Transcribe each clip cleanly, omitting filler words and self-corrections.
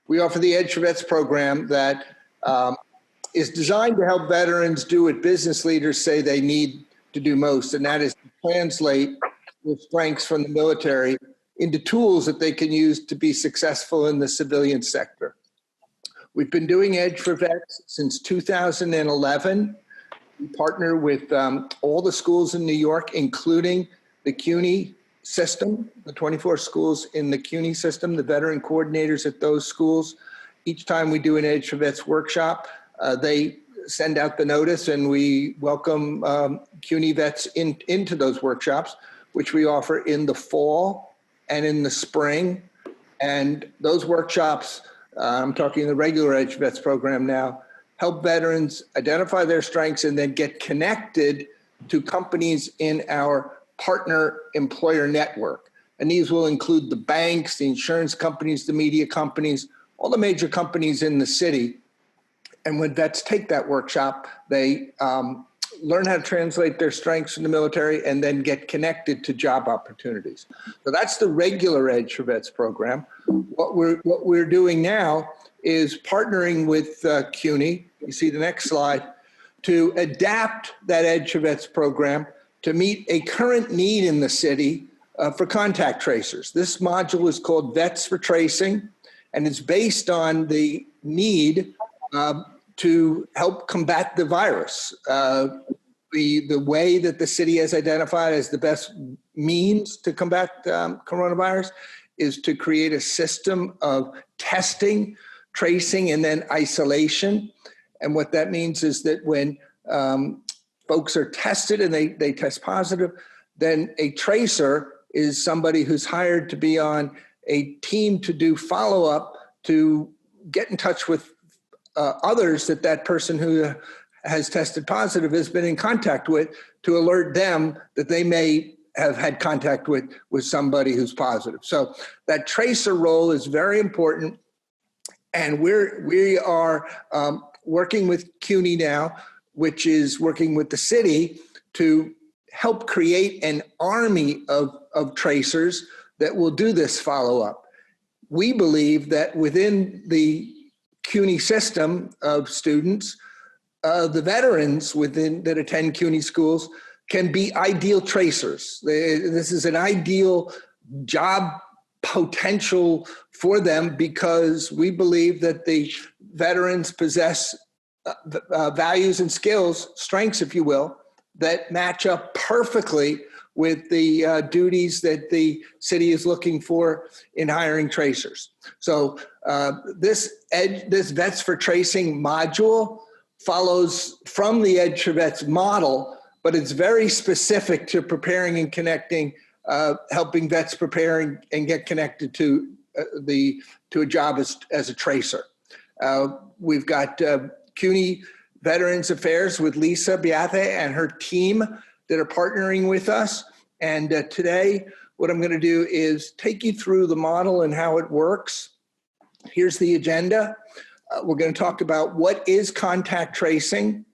We offer the Edge4Vets program that is designed to help veterans do what business leaders say they need to do most, and that is to translate their strengths from the military into tools that they can use to be successful in the civilian sector. We've been doing Edge4Vets since 2011. We partner with all the schools in New York, including the CUNY system, the 24 schools in the CUNY system, the veteran coordinators at those schools. Each time we do an Edge4Vets workshop, they send out the notice and we welcome CUNY vets into those workshops, which we offer in the fall and in the spring. And those workshops, I'm talking the regular Edge4Vets program now, help veterans identify their strengths and then get connected to companies in our partner employer network. And these will include the banks, the insurance companies, the media companies, all the major companies in the city. And when vets take that workshop, they learn how to translate their strengths in the military and then get connected to job opportunities. So that's the regular Edge4Vets program. What we're doing now is partnering with CUNY, you see the next slide, to adapt that Edge4Vets program to meet a current need in the city for contact tracers. This module is called VETS4TRACING, and it's based on the need to help combat the virus. The way that the city has identified as the best means to combat coronavirus is to create a system of testing, tracing, and then isolation. And what that means is that when folks are tested and they test positive, then a tracer is somebody who's hired to be on a team to do follow-up, to get in touch with others that person who has tested positive has been in contact with, to alert them that they may have had contact with somebody who's positive. So that tracer role is very important. And we are working with CUNY now, which is working with the city to help create an army of tracers that will do this follow-up. We believe that within the CUNY system of students, the veterans that attend CUNY schools can be ideal tracers. This is an ideal job potential for them because we believe that the veterans possess values and skills, strengths, if you will, that match up perfectly with the duties that the city is looking for in hiring tracers. So this VETS4TRACING module follows from the Edge4Vets model, but it's very specific to preparing and connecting, helping vets prepare and get connected to a job as a tracer. We've got CUNY Veterans Affairs with Lisa Beate and her team that are partnering with us. And today, what I'm going to do is take you through the model and how it works. Here's the agenda. We're going to talk about what is contact tracing,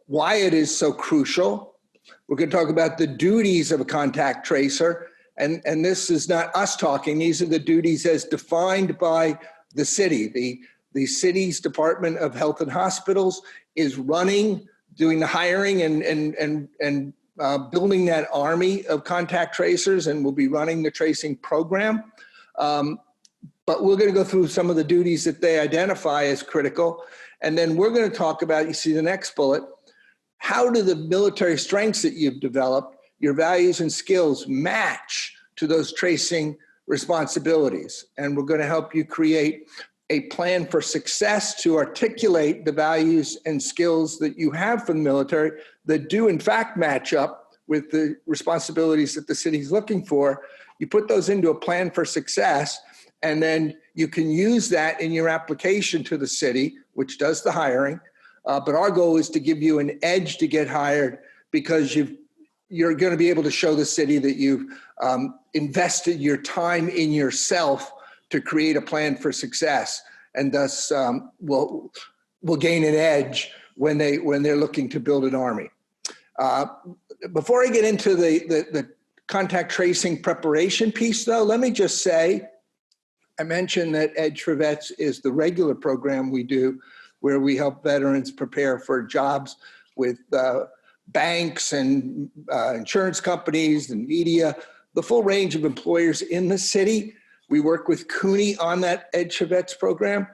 why it is so crucial. We're going to talk about the duties of a contact tracer. And this is not us talking. These are the duties as defined by the city. The city's Department of Health and Hospitals is doing the hiring and building that army of contact tracers, and will be running the tracing program. But we're going to go through some of the duties that they identify as critical. And then we're going to talk about, you see the next bullet, how do the military strengths that you've developed, your values and skills, match to those tracing responsibilities? And we're going to help you create a plan for success to articulate the values and skills that you have from the military that do in fact match up with the responsibilities that the city's looking for. You put those into a plan for success, and then you can use that in your application to the city, which does the hiring. But our goal is to give you an edge to get hired, because you're going to be able to show the city that you've invested your time in yourself to create a plan for success, and thus will gain an edge when they're looking to build an army. Before I get into the contact tracing preparation piece, though, let me just say I mentioned that Edge4Vets is the regular program we do where we help veterans prepare for jobs with banks and insurance companies and media, the full range of employers in the city. We work with CUNY on that Edge4Vets program.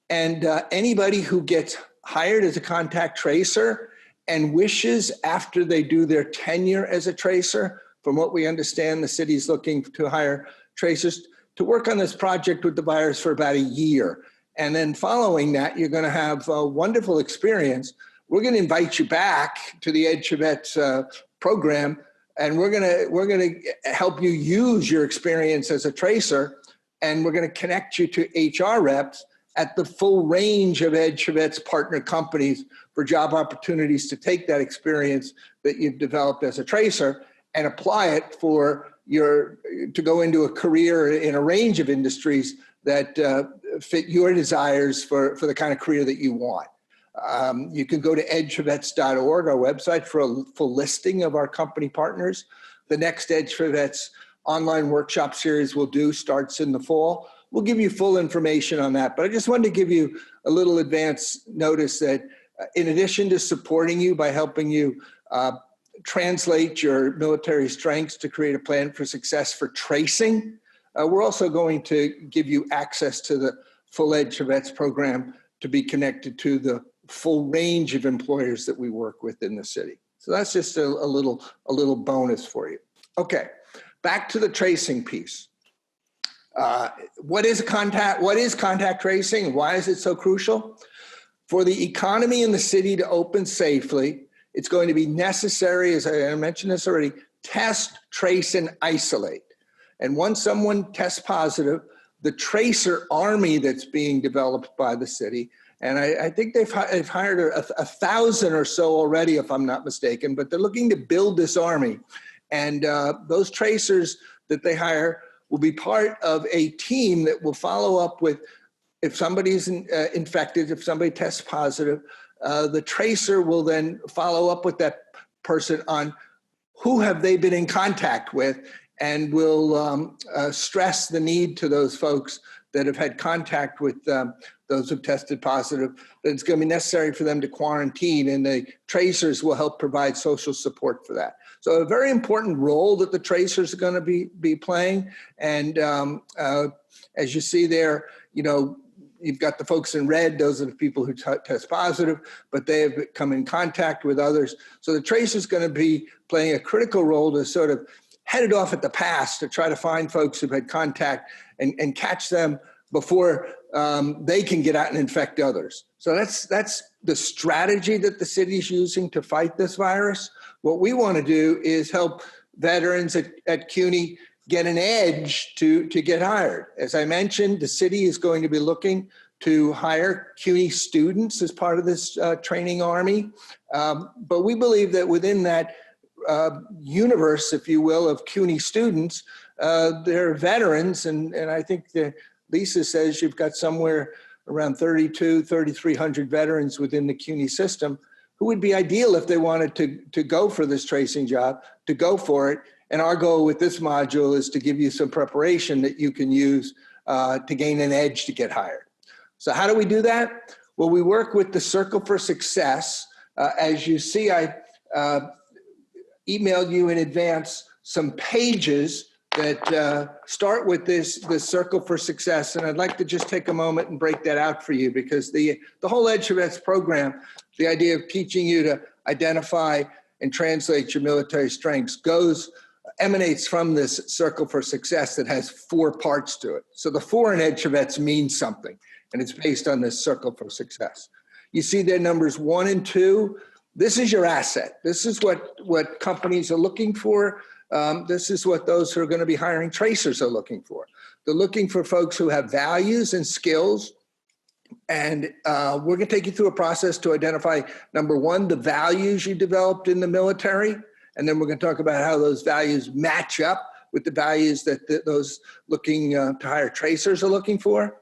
And anybody who gets hired as a contact tracer and wishes after they do their tenure as a tracer, from what we understand, the city's looking to hire tracers to work on this project with the virus for about a year. And then following that, you're going to have a wonderful experience. We're going to invite you back to the Edge4Vets program, and we're going to help you use your experience as a tracer, and we're going to connect you to HR reps at the full range of Edge4Vets partner companies for job opportunities to take that experience that you've developed as a tracer and apply it to go into a career in a range of industries that fit your desires for the kind of career that you want. You can go to edge4vets.org, our website, for a full listing of our company partners. The next Edge4Vets online workshop series we'll do starts in the fall. We'll give you full information on that, but I just wanted to give you a little advance notice that in addition to supporting you by helping you translate your military strengths to create a plan for success for tracing, we're also going to give you access to the full Edge4Vets program to be connected to the full range of employers that we work with in the city. So that's just a little bonus for you. Okay, back to the tracing piece. What is contact tracing and why is it so crucial? For the economy in the city to open safely, it's going to be necessary, as I mentioned this already, test, trace, and isolate. And once someone tests positive, the tracer army that's being developed by the city, and I think they've hired 1,000 or so already, if I'm not mistaken, but they're looking to build this army. And those tracers that they hire will be part of a team that will follow up with, if somebody's infected, if somebody tests positive, the tracer will then follow up with that person on who have they been in contact with, and will stress the need to those folks that have had contact with those who've tested positive, that it's going to be necessary for them to quarantine, and the tracers will help provide social support for that. So a very important role that the tracers are going to be playing. And as you see there, you've got the folks in red, those are the people who test positive, but they have come in contact with others. So the tracer is going to be playing a critical role to sort of head it off at the pass, to try to find folks who've had contact and catch them before they can get out and infect others. So that's the strategy that the city's using to fight this virus. What we want to do is help veterans at CUNY get an edge to get hired. As I mentioned, the city is going to be looking to hire CUNY students as part of this training army. But we believe that within that universe, if you will, of CUNY students, they're veterans. And I think that Lisa says you've got somewhere around 3,300 veterans within the CUNY system who would be ideal if they wanted to go for this tracing job, to go for it. And our goal with this module is to give you some preparation that you can use to gain an edge to get hired. So how do we do that? Well, we work with the Circle for Success. As you see, I emailed you in advance some pages that start with this Circle for Success. And I'd like to just take a moment and break that out for you, because the whole Edge4Vets program, the idea of teaching you to identify and translate your military strengths emanates from this Circle for Success that has 4 parts to it. So the 4 in Edge4Vets means something, and it's based on this Circle for Success. You see their numbers 1 and 2. This is your asset. This is what companies are looking for. This is what those who are going to be hiring tracers are looking for. They're looking for folks who have values and skills. And we're going to take you through a process to identify, number 1, the values you developed in the military. And then we're going to talk about how those values match up with the values that those looking to hire tracers are looking for.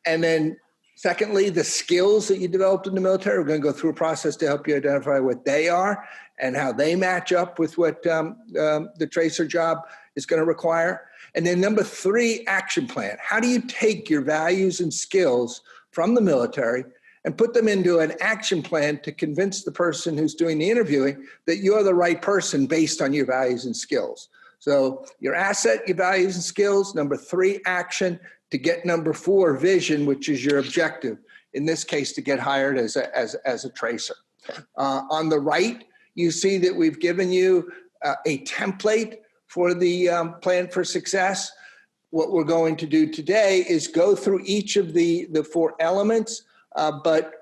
And then Secondly, the skills that you developed in the military, we're going to go through a process to help you identify what they are and how they match up with what the tracer job is going to require. And then number 3, action plan. How do you take your values and skills from the military and put them into an action plan to convince the person who's doing the interviewing that you're the right person based on your values and skills? So your asset, your values and skills. Number 3, action, to get number 4, vision, which is your objective. In this case, to get hired as a tracer. On the right, you see that we've given you a template for the plan for success. What we're going to do today is go through each of the 4 elements. But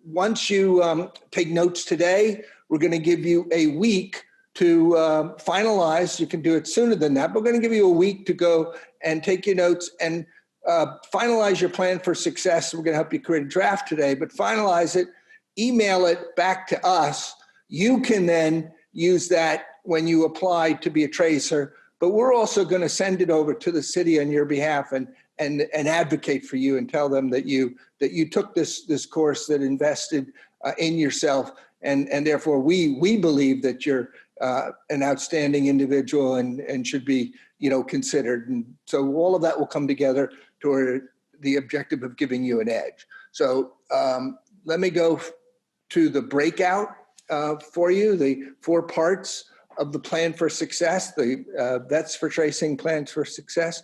once you take notes today, we're going to give you a week to finalize. You can do it sooner than that, but we're going to give you a week to go and take your notes and finalize your plan for success. We're going to help you create a draft today, but finalize it, email it back to us. You can then use that when you apply to be a tracer, but we're also going to send it over to the city on your behalf and advocate for you and tell them that you took this course, that invested in yourself, and therefore we believe that you're an outstanding individual and should be considered. And so all of that will come together toward the objective of giving you an edge. So let me go to the breakout for you, the 4 parts of the plan for success. The VETS for Tracing plans for success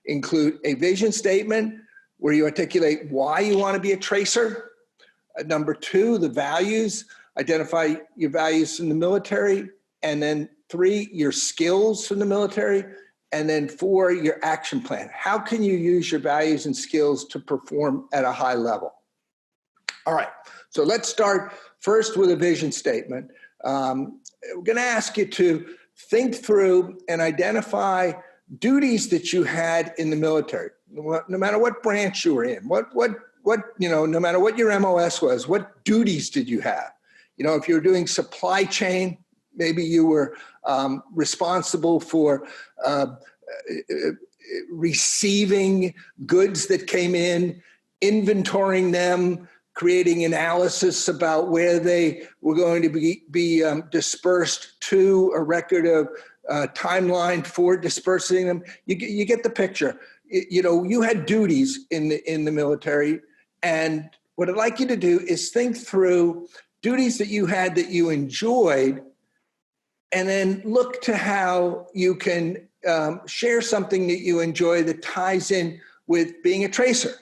include a vision statement where you articulate why you want to be a tracer. Number 2, the values, identify your values from the military. And then 3, your skills from the military. And then 4, your action plan. How can you use your values and skills to perform at a high level? All right, so let's start first with a vision statement. We're going to ask you to think through and identify duties that you had in the military, no matter what branch you were in, no matter what your MOS was, what duties did you have? If you were doing supply chain, maybe you were responsible for receiving goods that came in, inventorying them, creating analysis about where they were going to be dispersed to, a record of timeline for dispersing them. You get the picture. You had duties in the military, and what I'd like you to do is think through duties that you had that you enjoyed, and then look to how you can share something that you enjoy that ties in with being a tracer.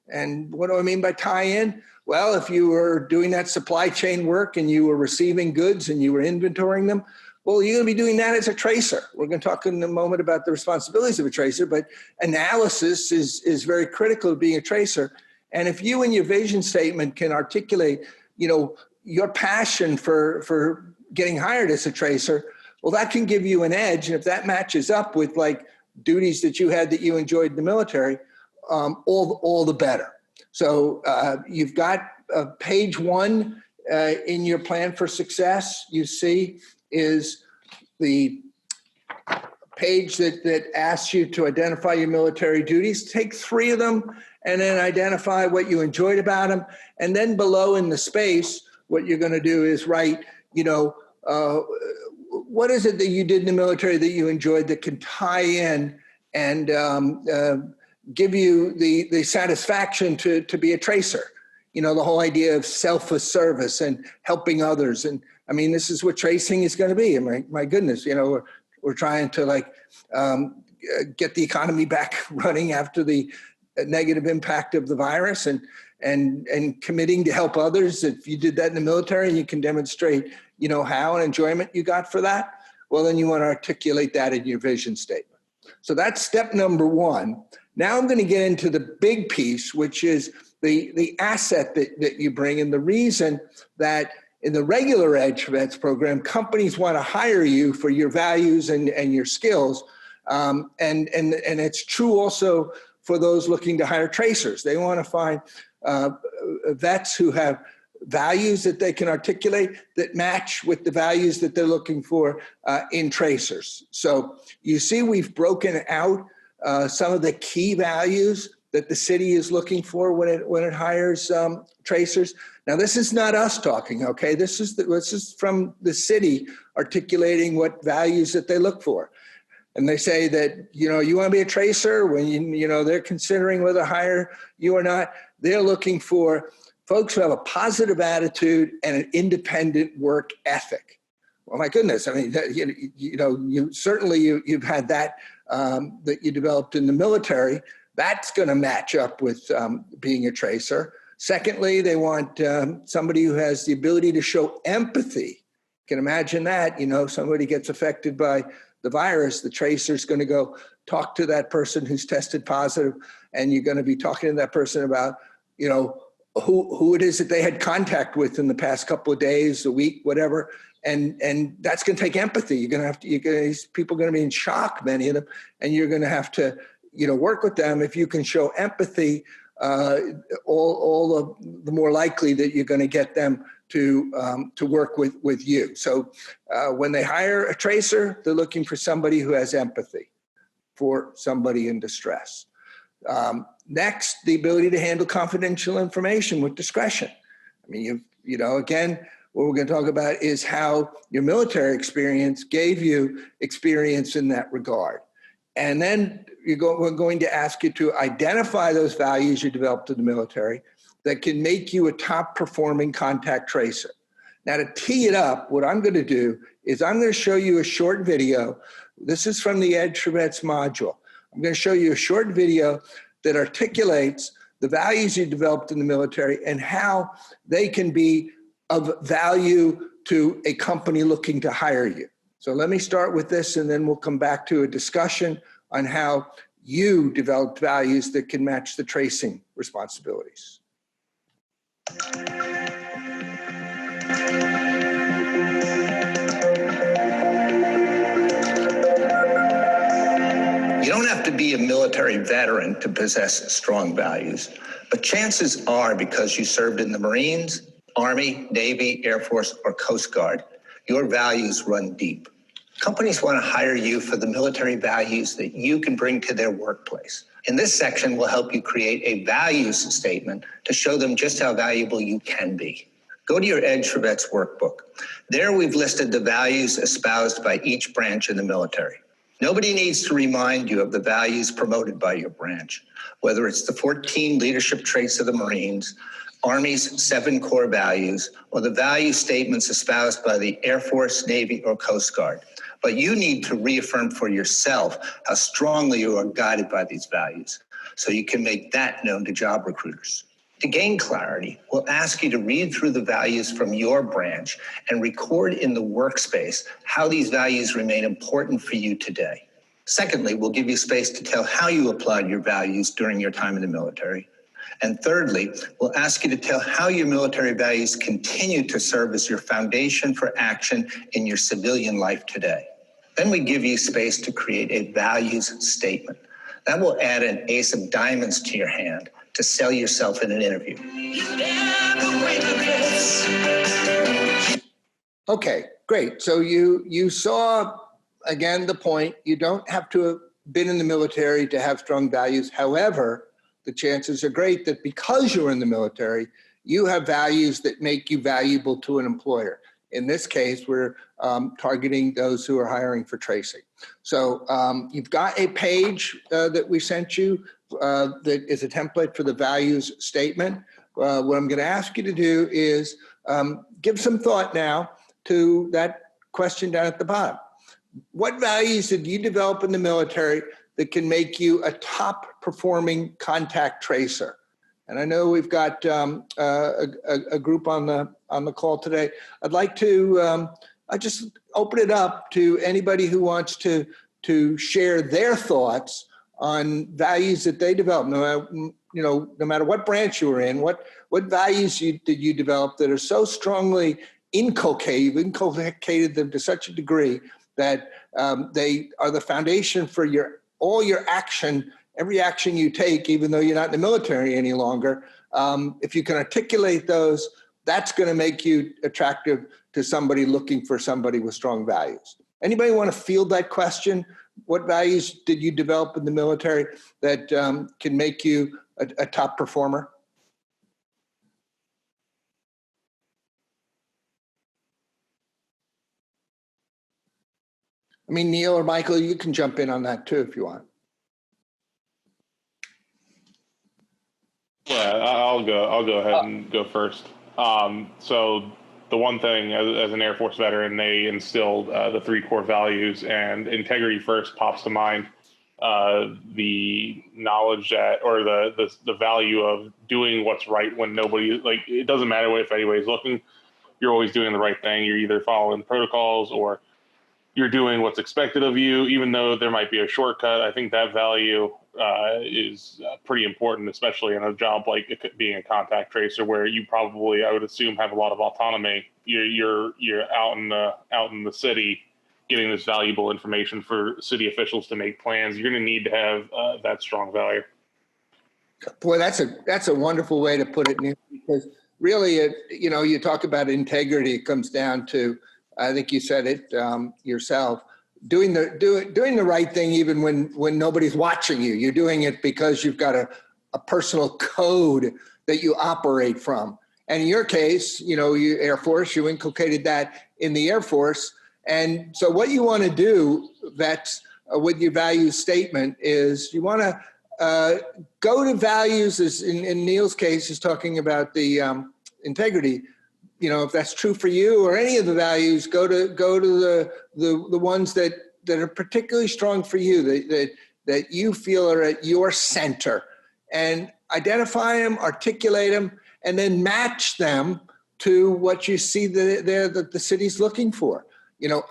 And what do I mean by tie in? Well, if you were doing that supply chain work and you were receiving goods and you were inventorying them, well, you're going to be doing that as a tracer. We're going to talk in a moment about the responsibilities of a tracer, but analysis is very critical of being a tracer. And if you in your vision statement can articulate, your passion for getting hired as a tracer, well, that can give you an edge. And if that matches up with like duties that you had that you enjoyed in the military, all the better. So you've got page 1 in your plan for success. You see is the page that asks you to identify your military duties. Take 3 of them and then identify what you enjoyed about them. And then below in the space, what you're going to do is write, what is it that you did in the military that you enjoyed that can tie in and give you the satisfaction to be a tracer. The whole idea of self-service and helping others. And I mean, this is what tracing is going to be. My goodness, we're trying to get the economy back running after the negative impact of the virus and committing to help others. If you did that in the military and you can demonstrate, how and enjoyment you got for that, well, then you want to articulate that in your vision statement. So that's step number 1. Now I'm going to get into the big piece, which is the asset that you bring. And the reason that in the regular Edge4Vets program, companies want to hire you for your values and your skills. And it's true also for those looking to hire tracers. They want to find vets who have values that they can articulate that match with the values that they're looking for in tracers. So you see we've broken out some of the key values that the city is looking for when it hires tracers. Now, this is not us talking, okay? This is from the city articulating what values that they look for. And they say that, you want to be a tracer when, they're considering whether to hire you or not. They're looking for folks who have a positive attitude and an independent work ethic. Well, my goodness, I mean, you've had that that you developed in the military. That's going to match up with being a tracer. Secondly, they want somebody who has the ability to show empathy. You can imagine that, somebody gets affected by the virus, the tracer's going to go talk to that person who's tested positive, and you're going to be talking to that person about, who it is that they had contact with in the past couple of days, a week, whatever. And that's going to take empathy. These people are going to be in shock, many of them, and you're going to have to, work with them. If you can show empathy, all the more likely that you're going to get them to work with you. So when they hire a tracer, they're looking for somebody who has empathy for somebody in distress. Next, the ability to handle confidential information with discretion. I mean, again, what we're going to talk about is how your military experience gave you experience in that regard. And then we're going to ask you to identify those values you developed in the military that can make you a top performing contact tracer. Now, to tee it up, what I'm going to do is I'm going to show you a short video. This is from the Edge4Vets module. I'm going to show you a short video that articulates the values you developed in the military and how they can be of value to a company looking to hire you. So let me start with this, and then we'll come back to a discussion on how you developed values that can match the tracing responsibilities. You don't have to be a military veteran to possess strong values, but chances are because you served in the Marines, Army, Navy, Air Force, or Coast Guard, your values run deep. Companies want to hire you for the military values that you can bring to their workplace. In this section, we'll help you create a values statement to show them just how valuable you can be. Go to your Edge4Vets workbook. There we've listed the values espoused by each branch in the military. Nobody needs to remind you of the values promoted by your branch, whether it's the 14 leadership traits of the Marines, Army's 7 core values, or the value statements espoused by the Air Force, Navy, or Coast Guard. But you need to reaffirm for yourself how strongly you are guided by these values, so you can make that known to job recruiters. To gain clarity, we'll ask you to read through the values from your branch and record in the workspace how these values remain important for you today. Secondly, we'll give you space to tell how you applied your values during your time in the military. And thirdly, we'll ask you to tell how your military values continue to serve as your foundation for action in your civilian life today. Then we give you space to create a values statement. That will add an ace of diamonds to your hand to sell yourself in an interview. Okay, great. So you saw, again, the point. You don't have to have been in the military to have strong values. However, the chances are great that because you're in the military, you have values that make you valuable to an employer. In this case, we're targeting those who are hiring for tracing. So you've got a page that we sent you that is a template for the values statement. What I'm going to ask you to do is give some thought now to that question down at the bottom. What values did you develop in the military that can make you a top performing contact tracer? And I know we've got a group on the call today. I'd like to I just open it up to anybody who wants to share their thoughts on values that they develop. No matter what branch you were in, what values did you develop that are so strongly inculcated them to such a degree that they are the foundation for all your action, every action you take, even though you're not in the military any longer. If you can articulate those, that's going to make you attractive to somebody looking for somebody with strong values. Anybody want to field that question What values did you develop in the military that can make you a top performer? I mean, Neil or Michael, you can jump in on that too if you want. Yeah, I'll go ahead and go first. So the one thing as an Air Force veteran, they instilled the 3 core values, and integrity first pops to mind. The knowledge that, or the value of doing what's right when nobody, like, it doesn't matter if anybody's looking, you're always doing the right thing. You're either following the protocols or you're doing what's expected of you, even though there might be a shortcut. I think that value is pretty important, especially in a job like being a contact tracer, where you probably, I would assume, have a lot of autonomy. You're out in the city, getting this valuable information for city officials to make plans. You're going to need to have that strong value. Boy, that's a wonderful way to put it, Neil, because really, you talk about integrity. It comes down to, I think you said it yourself, doing the right thing even when nobody's watching you. You're doing it because you've got a personal code that you operate from. And in your case, you Air Force, you inculcated that in the Air Force. And so what you want to do, vets, with your values statement is you want to go to values, as in Neil's case, is talking about the integrity. If that's true for you or any of the values, go to the ones that are particularly strong for you, that you feel are at your center, and identify them, articulate them, and then match them to what you see that the city's looking for.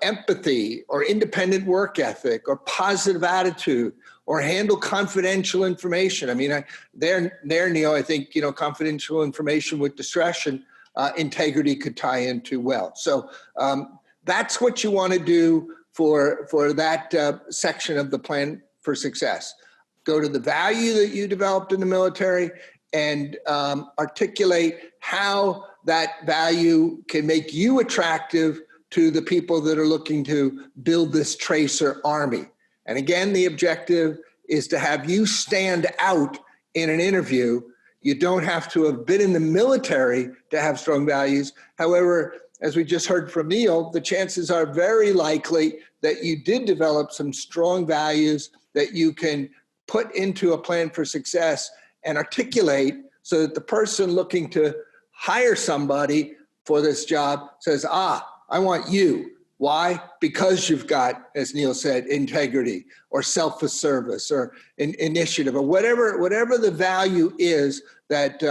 Empathy or independent work ethic or positive attitude or handle confidential information. I mean, there, Neil, I think, confidential information with discretion, integrity could tie into well. So that's what you want to do for that section of the plan for success. Go to the value that you developed in the military and articulate how that value can make you attractive to the people that are looking to build this tracer army. And again, the objective is to have you stand out in an interview. You don't have to have been in the military to have strong values. However, as we just heard from Neil, the chances are very likely that you did develop some strong values that you can put into a plan for success and articulate so that the person looking to hire somebody for this job says, I want you. Why? Because you've got, as Neil said, integrity or self-service or initiative or whatever the value is that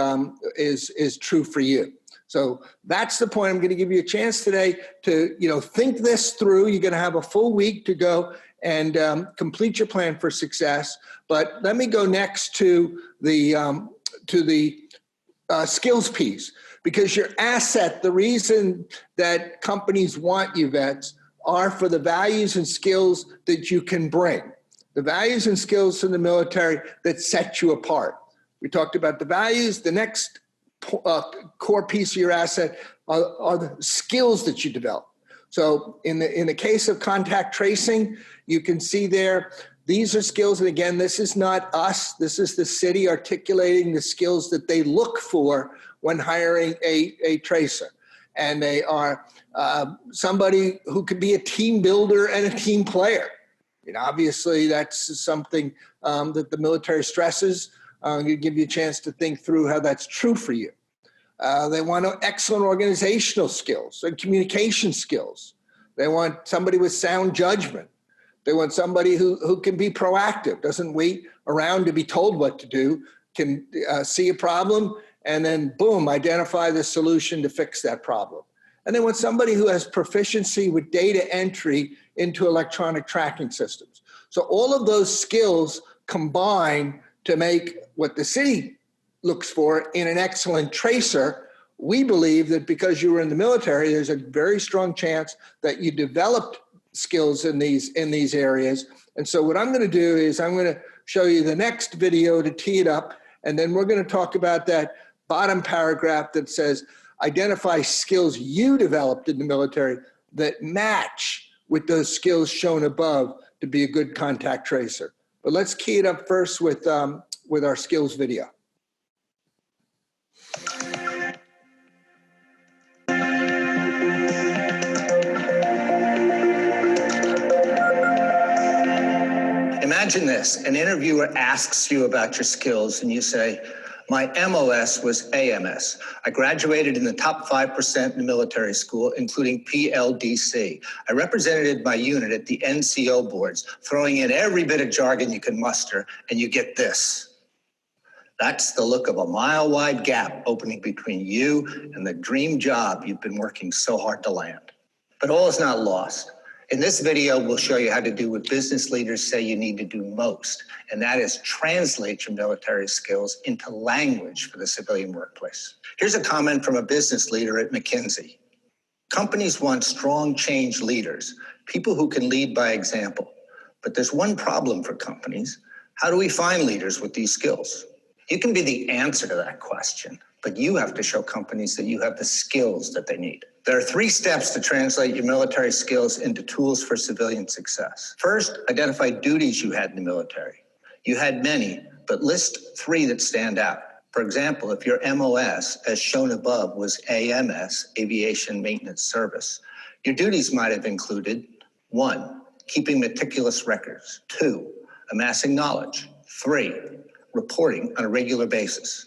is true for you. So that's the point. I'm going to give you a chance today to think this through. You're going to have a full week to go and complete your plan for success. But let me go next to the skills piece. Because your asset, the reason that companies want you, vets, are for the values and skills that you can bring. The values and skills from the military that set you apart. We talked about the values. The next core piece of your asset are the skills that you develop. So in the case of contact tracing, you can see there, these are skills. And again, this is not us. This is the city articulating the skills that they look for when hiring a tracer. And they are somebody who could be a team builder and a team player. Obviously, that's something that the military stresses. I'm going to give you a chance to think through how that's true for you. They want excellent organizational skills and communication skills. They want somebody with sound judgment. They want somebody who can be proactive, doesn't wait around to be told what to do, can see a problem and then, boom, identify the solution to fix that problem. And they want somebody who has proficiency with data entry into electronic tracking systems. So all of those skills combine to make what the city looks for in an excellent tracer. We believe that because you were in the military, there's a very strong chance that you developed skills in these areas. And so what I'm going to do is I'm going to show you the next video to tee it up, and then we're going to talk about that bottom paragraph that says identify skills you developed in the military that match with those skills shown above to be a good contact tracer. But let's key it up first with our skills video. Imagine this, an interviewer asks you about your skills and you say, my MOS was AMS. I graduated in the top 5% in the military school, including PLDC. I represented my unit at the NCO boards, throwing in every bit of jargon you can muster, and you get this. That's the look of a mile-wide gap opening between you and the dream job you've been working so hard to land. But all is not lost. In this video, we'll show you how to do what business leaders say you need to do most, and that is translate your military skills into language for the civilian workplace. Here's a comment from a business leader at McKinsey. Companies want strong change leaders, people who can lead by example. But there's one problem for companies. How do we find leaders with these skills? You can be the answer to that question, but you have to show companies that you have the skills that they need. There are 3 steps to translate your military skills into tools for civilian success. First, identify duties you had in the military. You had many, but list 3 that stand out. For example, if your MOS, as shown above, was AMS, Aviation Maintenance Service, your duties might have included 1, keeping meticulous records, 2, amassing knowledge, 3, reporting on a regular basis.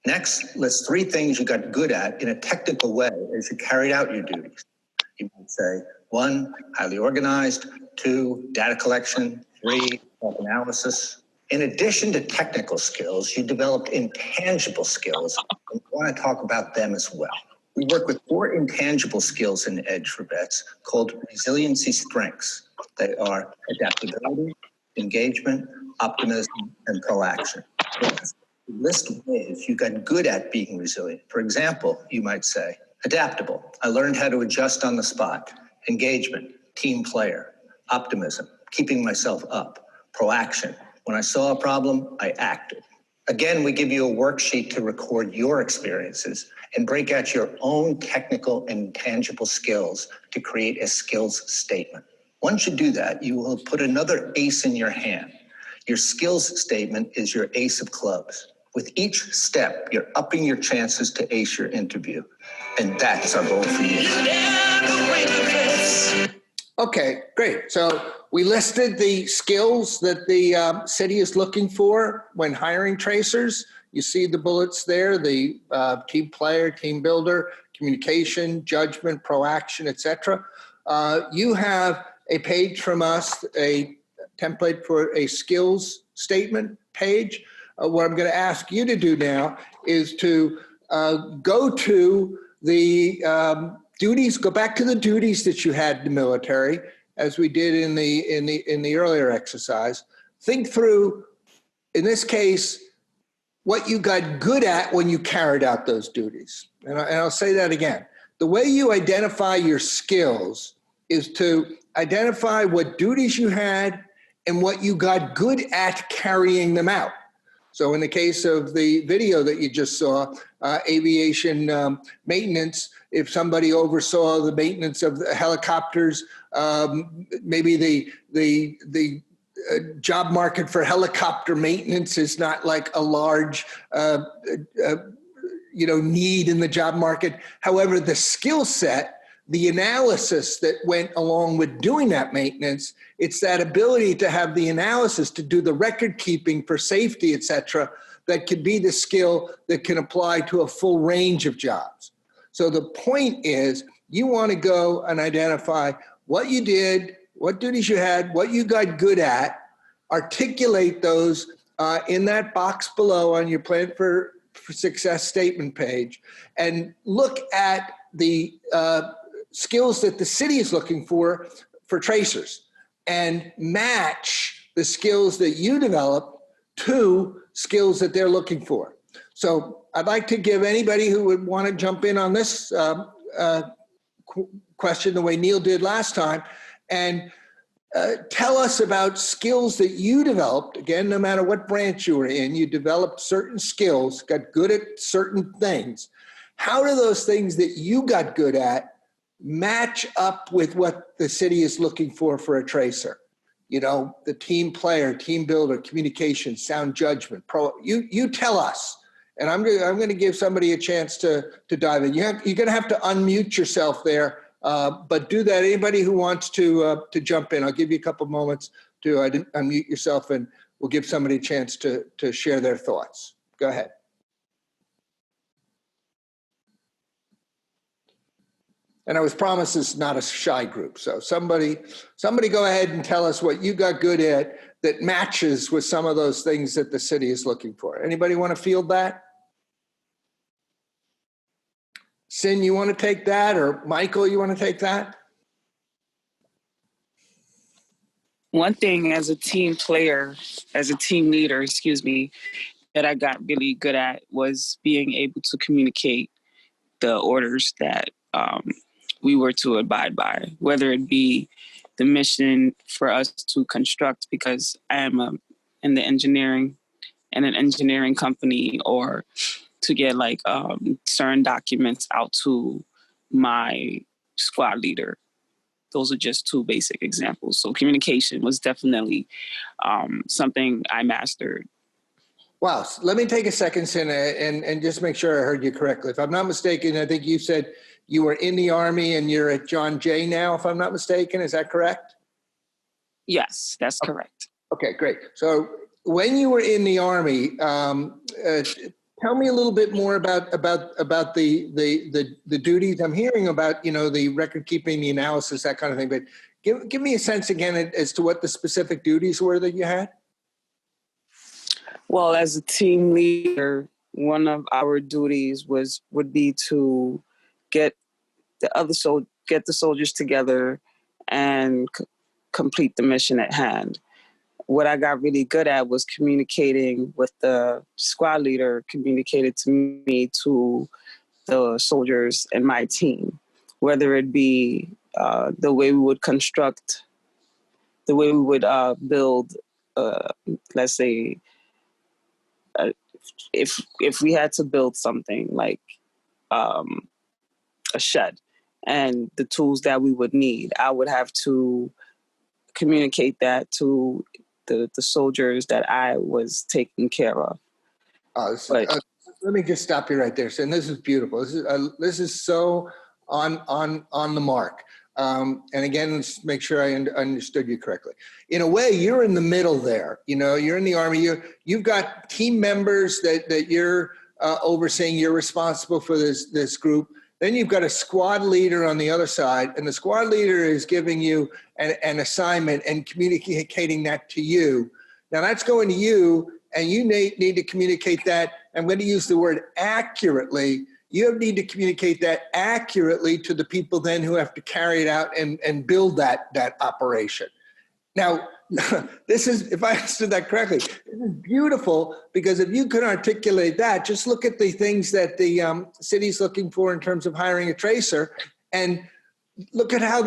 Next, list 3 things you got good at in a technical way as you carried out your duties. You might say 1, highly organized, 2, data collection, 3, analysis. In addition to technical skills, you developed intangible skills, and we want to talk about them as well. We work with 4 intangible skills in Edge4Vets called resiliency strengths. They are adaptability, engagement, optimism, and proaction. List ways you got good at being resilient. For example, you might say, adaptable. I learned how to adjust on the spot. Engagement, team player. Optimism, keeping myself up. Proaction, when I saw a problem, I acted. Again, we give you a worksheet to record your experiences and break out your own technical and tangible skills to create a skills statement. Once you do that, you will put another ace in your hand. Your skills statement is your ace of clubs. With each step, you're upping your chances to ace your interview. And that's our goal for you. Okay, great. So we listed the skills that the city is looking for when hiring tracers. You see the bullets there, the team player, team builder, communication, judgment, proaction, etc. You have a page from us, a template for a skills statement page. What I'm going to ask you to do now is to go to the duties, go back to the duties that you had in the military, as we did in the earlier exercise. Think through, in this case, what you got good at when you carried out those duties. And I'll say that again. The way you identify your skills is to identify what duties you had and what you got good at carrying them out. So in the case of the video that you just saw, aviation maintenance, if somebody oversaw the maintenance of the helicopters, maybe the job market for helicopter maintenance is not like a large need in the job market. However, the skill set, the analysis that went along with doing that maintenance, it's that ability to have the analysis, to do the record keeping for safety, et cetera, that could be the skill that can apply to a full range of jobs. So the point is, you want to go and identify what you did, what duties you had, what you got good at, articulate those in that box below on your plan for success statement page, and look at the skills that the city is looking for tracers, and match the skills that you develop to skills that they're looking for. So I'd like to give anybody who would want to jump in on this question the way Neil did last time, and tell us about skills that you developed. Again, no matter what branch you were in, you developed certain skills, got good at certain things. How do those things that you got good at match up with what the city is looking for a tracer? you know, the team player, team builder, communication, sound judgment, you tell us. And I'm going to give somebody a chance to dive in. You're going to have to unmute yourself there, but do that. Anybody who wants to jump in, I'll give you a couple moments to unmute yourself, and we'll give somebody a chance to share their thoughts. Go ahead. And I was promised this is not a shy group. So somebody go ahead and tell us what you got good at that matches with some of those things that the city is looking for. Anybody want to field that? Sin, you want to take that? Or Michael, you want to take that? One thing as a team player, as a team leader, that I got really good at was being able to communicate the orders that we were to abide by, whether it be the mission for us to construct, because I am in the engineering and an engineering company, or to get like certain documents out to my squad leader. Those are just two basic examples. So communication was definitely something I mastered. Wow. So let me take a second, Sin, and just make sure I heard you correctly. If I'm not mistaken, I think you said you were in the Army and you're at John Jay now, if I'm not mistaken. Is that correct? Yes, that's correct. Okay, great. So when you were in the Army, tell me a little bit more about the duties. I'm hearing about, you know, the record keeping, the analysis, that kind of thing, but give me a sense again as to what the specific duties were that you had. Well, as a team leader, one of our duties would be to get the soldiers together and complete the mission at hand. What I got really good at was communicating with the squad leader, communicated to me, to the soldiers and my team, whether it be the way we would construct, the way we would build, let's say, if we had to build something like a shed, and the tools that we would need, I would have to communicate that to the soldiers that I was taking care of. Let me just stop you right there. And this is beautiful. This is so on the mark. And again, let's make sure I understood you correctly. In a way, you're in the middle there. You know, you're in the Army. You've got team members that you're overseeing. You're responsible for this group. Then you've got a squad leader on the other side, and the squad leader is giving you an assignment and communicating that to you. Now that's going to you, and you need to communicate that. I'm going to use the word accurately. You need to communicate that accurately to the people then who have to carry it out and build that operation. Now, this is, if I understood that correctly, this is beautiful, because if you could articulate that, just look at the things that the city's looking for in terms of hiring a tracer, and look at how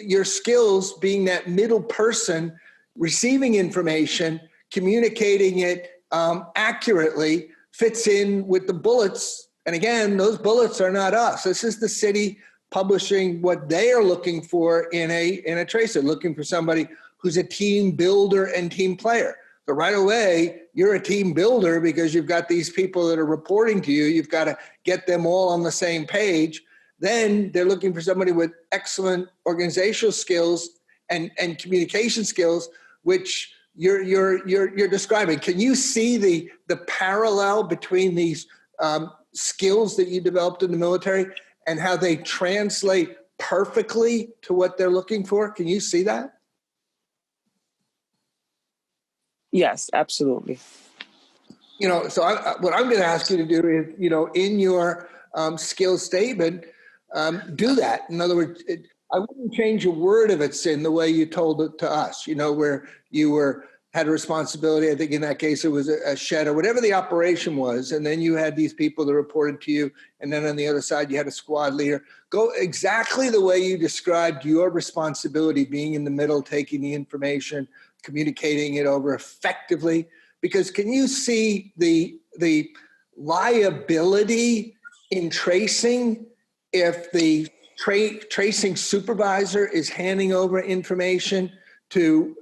your skills being that middle person, receiving information, communicating it accurately, fits in with the bullets. And again, those bullets are not us. This is the city publishing what they are looking for in a tracer, looking for somebody who's a team builder and team player. So right away, you're a team builder because you've got these people that are reporting to you. You've got to get them all on the same page. Then they're looking for somebody with excellent organizational skills and communication skills, which you're describing. Can you see the parallel between these skills that you developed in the military and how they translate perfectly to what they're looking for? Can you see that? Yes, absolutely. You know, so what I'm going to ask you to do is, you know, in your skills statement, do that. In other words, I wouldn't change a word of it in the way you told it to us, you know, where you had a responsibility. I think in that case, it was a shed or whatever the operation was. And then you had these people that reported to you. And then on the other side, you had a squad leader. Go exactly the way you described your responsibility, being in the middle, taking the information, communicating it over effectively. Because can you see the liability in tracing if the tracing supervisor is handing over information to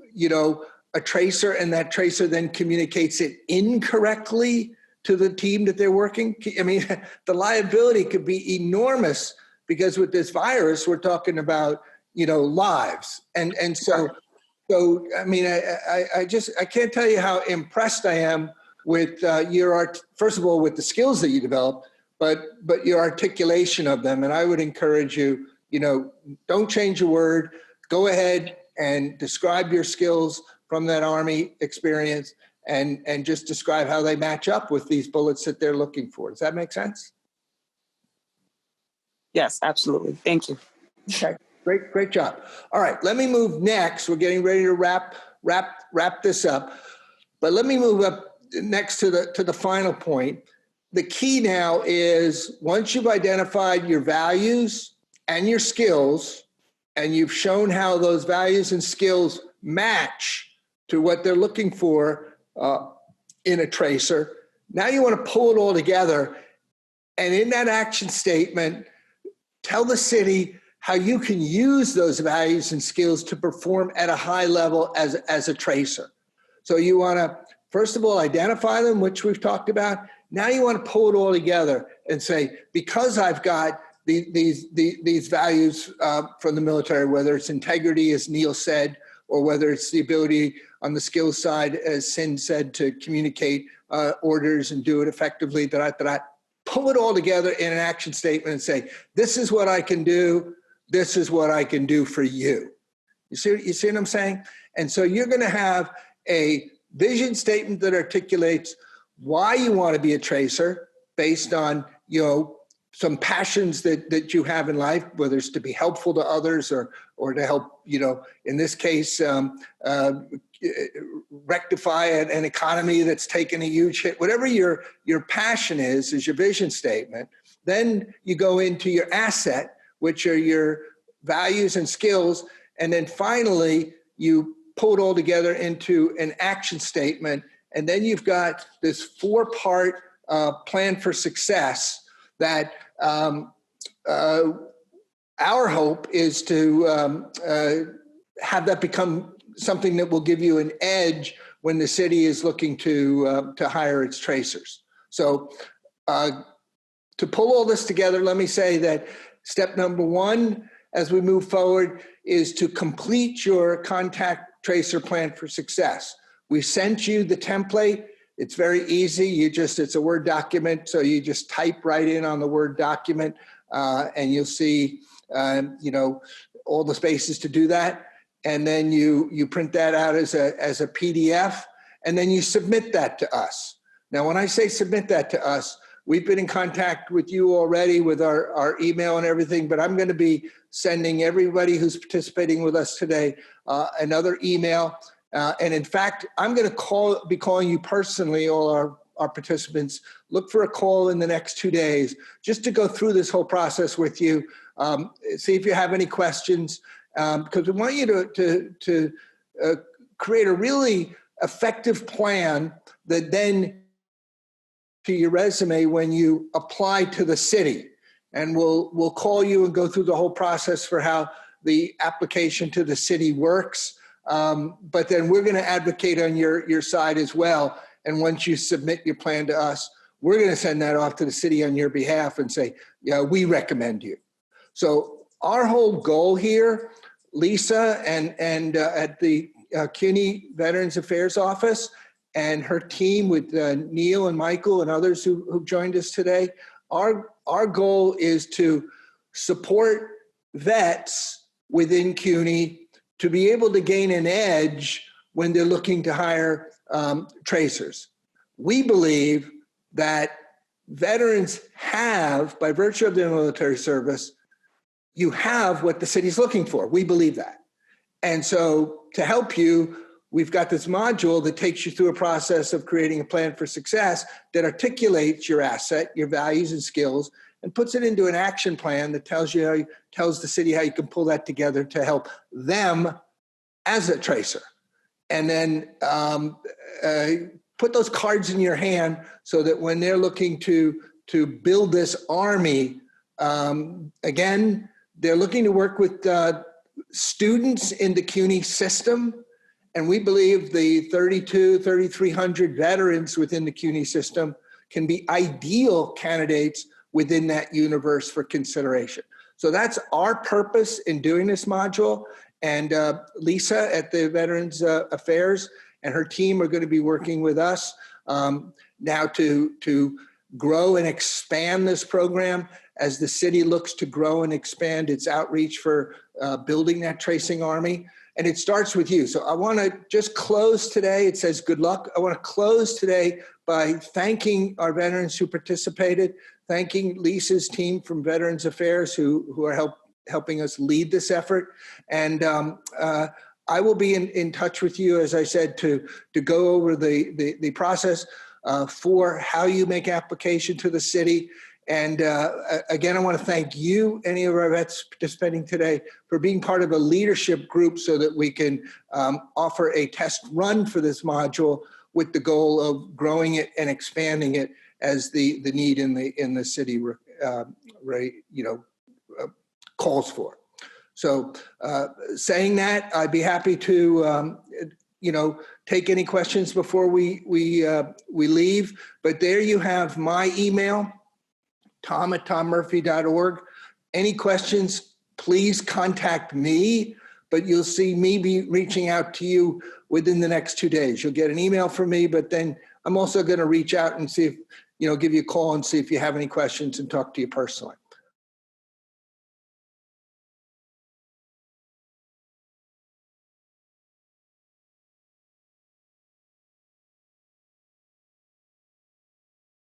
a tracer, and that tracer then communicates it incorrectly to the team that they're working. I mean, the liability could be enormous, because with this virus, we're talking about, lives. And so I mean, I can't tell you how impressed I am with your art, first of all, with the skills that you developed, but your articulation of them. And I would encourage you, don't change a word. Go ahead and describe your skills from that Army experience, and just describe how they match up with these bullets that they're looking for. Does that make sense? Yes, absolutely. Thank you. Okay, great job. All right, let me move next. We're getting ready to wrap this up, but let me move up next to the final point. The key now is, once you've identified your values and your skills, and you've shown how those values and skills match to what they're looking for in a tracer, now you want to pull it all together, and in that action statement, tell the city how you can use those values and skills to perform at a high level as a tracer. So you want to, first of all, identify them, which we've talked about. Now you want to pull it all together and say, because I've got these values from the military, whether it's integrity, as Neil said, or whether it's the ability on the skills side, as Sin said, to communicate orders and do it effectively, pull it all together in an action statement and say, this is what I can do. This is what I can do for you. You see what I'm saying? And so you're going to have a vision statement that articulates why you want to be a tracer based on, some passions that you have in life, whether it's to be helpful to others or to help, in this case, rectify an economy that's taken a huge hit. Whatever your passion is your vision statement. Then you go into your asset, which are your values and skills. And then finally, you pull it all together into an action statement. And then you've got this 4-part plan for success that our hope is to have that become something that will give you an edge when the city is looking to hire its tracers. So to pull all this together, let me say that step number 1, as we move forward, is to complete your contact tracer plan for success. We sent you the template. It's very easy. It's a Word document, so you just type right in on the Word document, and you'll see, all the spaces to do that. And then you print that out as a PDF, and then you submit that to us. Now, when I say submit that to us, we've been in contact with you already with our email and everything, but I'm going to be sending everybody who's participating with us today another email. And in fact, I'm going to be calling you personally, all our participants. Look for a call in the next 2 days just to go through this whole process with you. See if you have any questions, because we want you to create a really effective plan that then to your resume when you apply to the city. And we'll call you and go through the whole process for how the application to the city works. But then we're going to advocate on your side as well. And once you submit your plan to us, we're going to send that off to the city on your behalf and say, yeah, we recommend you. So our whole goal here, Lisa and at the CUNY Veterans Affairs Office and her team with Neil and Michael and others who've joined us today, our goal is to support vets within CUNY to be able to gain an edge when they're looking to hire tracers. We believe that veterans have, by virtue of their military service, you have what the city's looking for. We believe that. And so to help you, we've got this module that takes you through a process of creating a plan for success that articulates your asset, your values and skills, and puts it into an action plan that tells the city how you can pull that together to help them as a tracer. And then put those cards in your hand so that when they're looking to build this army, again, they're looking to work with students in the CUNY system And we believe the 3,300 veterans within the CUNY system can be ideal candidates within that universe for consideration. So that's our purpose in doing this module. And Lisa at the Veterans Affairs and her team are going to be working with us now to grow and expand this program as the city looks to grow and expand its outreach for building that tracing army. And it starts with you. So I want to just close today. It says good luck. I want to close today by thanking our veterans who participated, thanking Lisa's team from Veterans Affairs who are helping us lead this effort. And I will be in touch with you, as I said, to go over the process for how you make application to the city. And again, I want to thank you, any of our vets participating today, for being part of a leadership group so that we can offer a test run for this module with the goal of growing it and expanding it as the need in the city calls for. So saying that, I'd be happy to take any questions before we leave. But there you have my email, tom@tommurphy.org. Any questions, please contact me, but you'll see me be reaching out to you within the next 2 days. You'll get an email from me, but then I'm also going to reach out and see if, give you a call and see if you have any questions and talk to you personally.